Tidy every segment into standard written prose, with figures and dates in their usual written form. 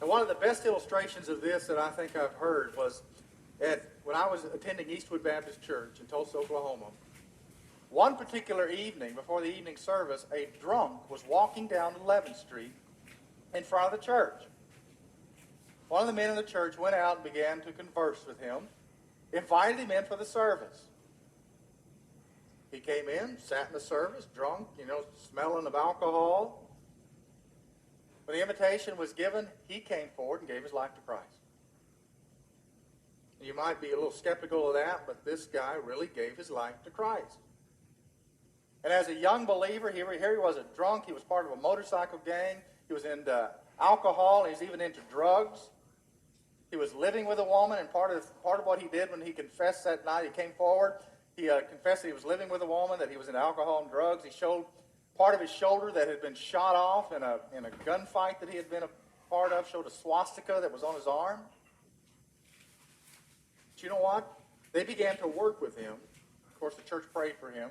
And one of the best illustrations of this that I think I've heard was when I was attending Eastwood Baptist Church in Tulsa, Oklahoma. One particular evening, before the evening service, a drunk was walking down 11th Street in front of the church. One of the men in the church went out and began to converse with him, invited him in for the service. He came in, sat in the service, drunk, smelling of alcohol. When the invitation was given, he came forward and gave his life to Christ. You might be a little skeptical of that, but this guy really gave his life to Christ. And as a young believer, here he was a drunk. He was part of a motorcycle gang. He was into alcohol. He was even into drugs. He was living with a woman, and part of what he did when he confessed that night, he came forward. He confessed that he was living with a woman, that he was into alcohol and drugs. He showed part of his shoulder that had been shot off in a gunfight that he had been a part of, showed a swastika that was on his arm. But you know what? They began to work with him. Of course, the church prayed for him.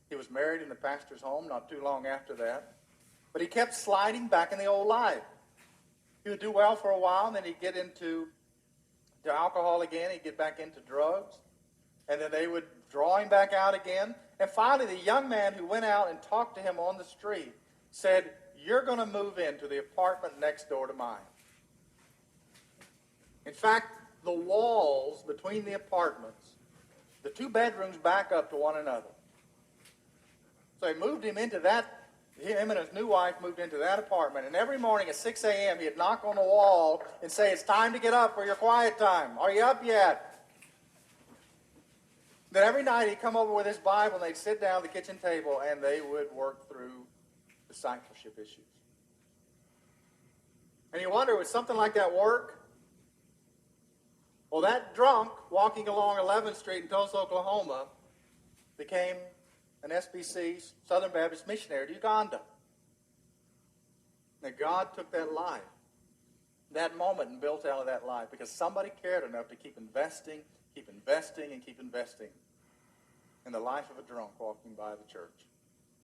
He was married in the pastor's home not too long after that. But he kept sliding back in the old life. He would do well for a while, and then he'd get into alcohol again. He'd get back into drugs. And then they would draw him back out again. And finally, the young man who went out and talked to him on the street said, "You're going to move into the apartment next door to mine." In fact, the walls between the apartments, the two bedrooms back up to one another. So he moved him into that. Him and his new wife moved into that apartment. And every morning at 6 a.m., he'd knock on the wall and say, "It's time to get up for your quiet time. Are you up yet?" Then every night he'd come over with his Bible, and they'd sit down at the kitchen table, and they would work through discipleship issues. And you wonder, would something like that work? Well, that drunk walking along 11th Street in Tulsa, Oklahoma, became an SBC, Southern Baptist missionary to Uganda. Now, God took that life, that moment, and built out of that life because somebody cared enough to keep investing, and keep investing in the life of a drunk walking by the church.